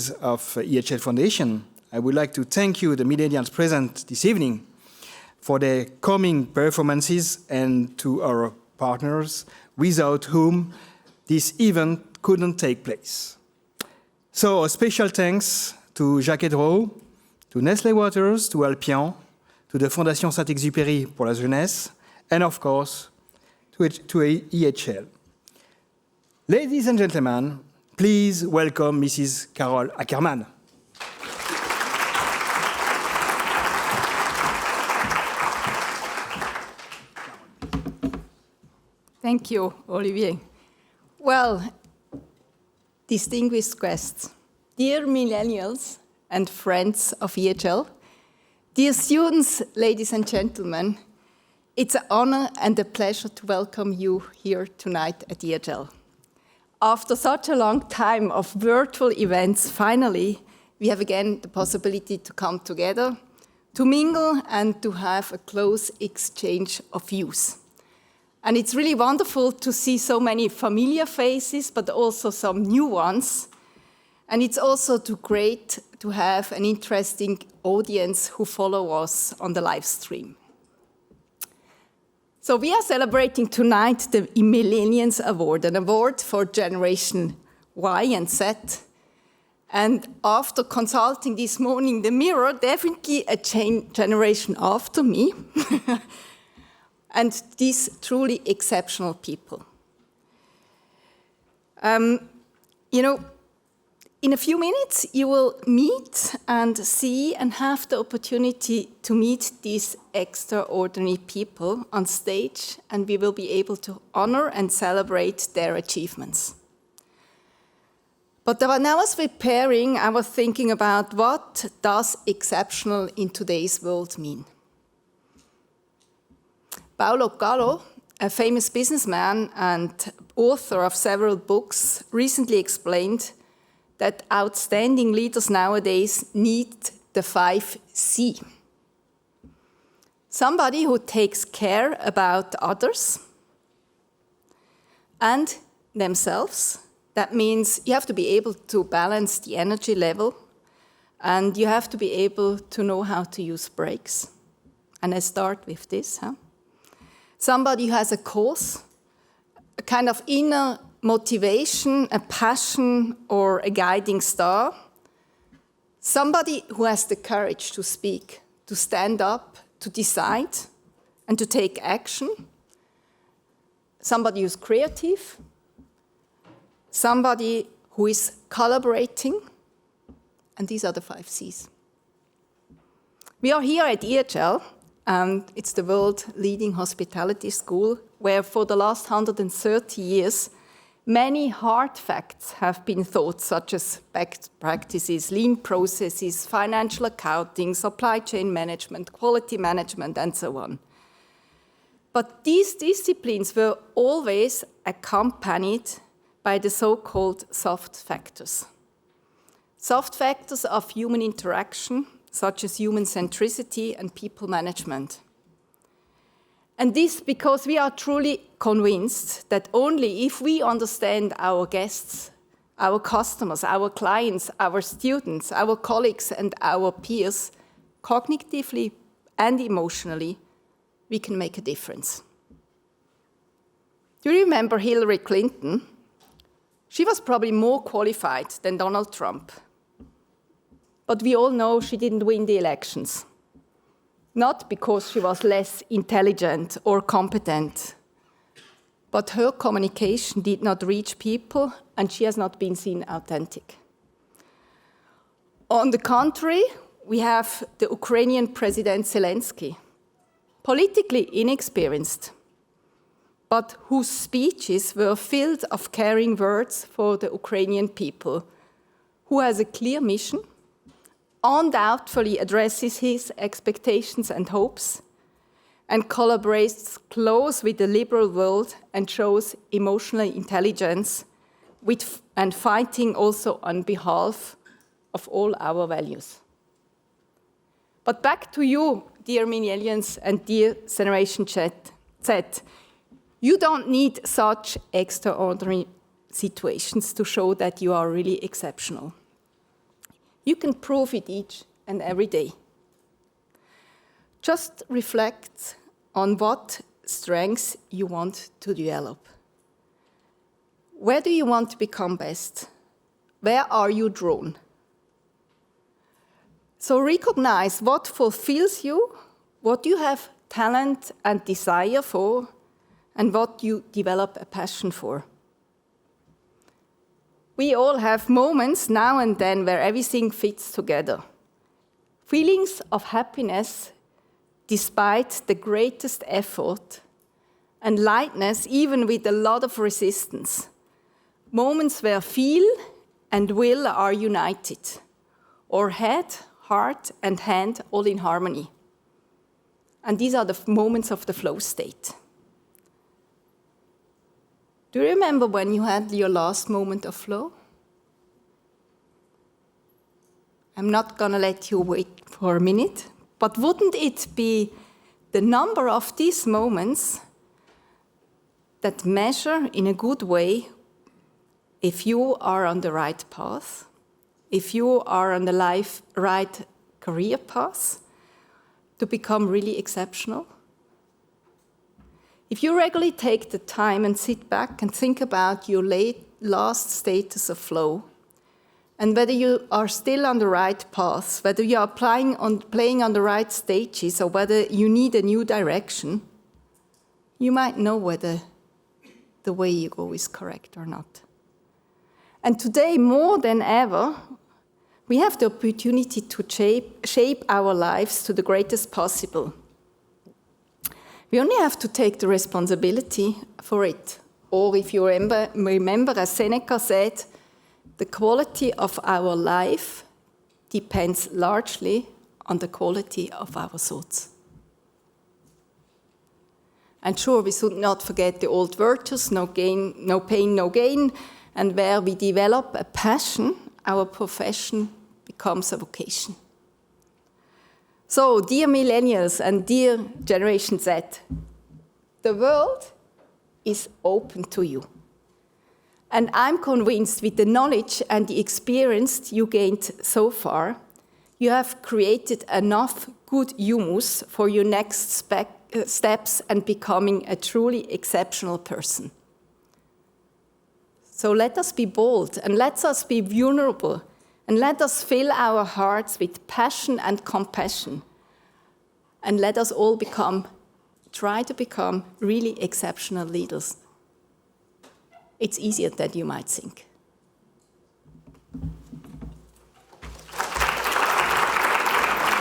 employees of EHL Foundation, I would like to thank you, the millennials present this evening, for their coming performances, and to our partners, without whom this event couldn't take place. So a special thanks to Jacques Edreau, to Nestlé Waters, to Alpian, to the Fondation Saint-Exupéry pour la Jeunesse, and of course, to EHL. Ladies and gentlemen, please welcome Mrs. Carole Ackermann. Thank you, Olivier. Well, distinguished guests, dear millennials and friends of EHL, dear students, ladies and gentlemen, it's an honor and a pleasure to welcome you here tonight at EHL. After such a long time of virtual events, finally, we have again the possibility to come together, to mingle and to have a close exchange of views. And it's really wonderful to see so many familiar faces, but also some new ones. And it's also great to have an interesting audience who follow us on the live stream. So we are celebrating tonight the MILLENNIALS Award, an award for Generation Y and Z. And after consulting this morning the mirror, definitely a generation after me, and these truly exceptional people. In a few minutes, you will meet and see and have the opportunity to meet these extraordinary people on stage, and we will be able to honor and celebrate their achievements. But when I was preparing, I was thinking about what does exceptional in today's world mean? Paulo Coelho, a famous businessman and author of several books, recently explained that outstanding leaders nowadays need the 5 C. Somebody who takes care about others and themselves. That means you have to be able to balance the energy level, and you have to be able to know how to use brakes. And I start with this. Somebody who has a cause, a kind of inner motivation, a passion, or a guiding star. Somebody who has the courage to speak, to stand up, to decide, and to take action. Somebody who's creative. Somebody who is collaborating. And these are the 5 Cs. We are here at EHL, and it's the world leading hospitality school, where for the last 130 years, many hard facts have been taught, such as best practices, lean processes, financial accounting, supply chain management, quality management, and so on. But these disciplines were always accompanied by the so-called soft factors. Soft factors of human interaction, such as human centricity and people management. And this because we are truly convinced that only if we understand our guests, our customers, our clients, our students, our colleagues, and our peers, cognitively and emotionally, we can make a difference. Do you remember Hillary Clinton? She was probably more qualified than Donald Trump. But we all know she didn't win the elections. Not because she was less intelligent or competent, but her communication did not reach people, and she has not been seen authentic. On the contrary, we have the Ukrainian President Zelensky, politically inexperienced, but whose speeches were filled of caring words for the Ukrainian people, who has a clear mission, undoubtedly addresses his expectations and hopes, and collaborates close with the liberal world and shows emotional intelligence and fighting also on behalf of all our values. But back to you, dear millennials and dear Generation Z. You don't need such extraordinary situations to show that you are really exceptional. You can prove it each and every day. Just reflect on what strengths you want to develop. Where do you want to become best? Where are you drawn? So recognize what fulfills you, what you have talent and desire for, and what you develop a passion for. We all have moments now and then where everything fits together. Feelings of happiness despite the greatest effort, and lightness even with a lot of resistance. Moments where feel and will are united, or head, heart, and hand all in harmony. And these are the moments of the flow state. Do you remember when you had your last moment of flow? I'm not going to let you wait for a minute, but wouldn't it be the number of these moments that measure in a good way if you are on the right path, if you are on the right career path, to become really exceptional? If you regularly take the time and sit back and think about your last status of flow, and whether you are still on the right path, whether you are playing on the right stages, or whether you need a new direction, you might know whether the way you go is correct or not. And today, more than ever, we have the opportunity to shape our lives to the greatest possible. We only have to take the responsibility for it. Or if you remember, as Seneca said, the quality of our life depends largely on the quality of our thoughts. And sure, we should not forget the old virtues, no gain, no pain, no gain. And where we develop a passion, our profession becomes a vocation. So, dear millennials and dear Generation Z, the world is open to you. And I'm convinced with the knowledge and the experience you gained so far, you have created enough good humus for your next steps and becoming a truly exceptional person. So let us be bold and let us be vulnerable and let us fill our hearts with passion and compassion. And let us all try to become really exceptional leaders. It's easier than you might think.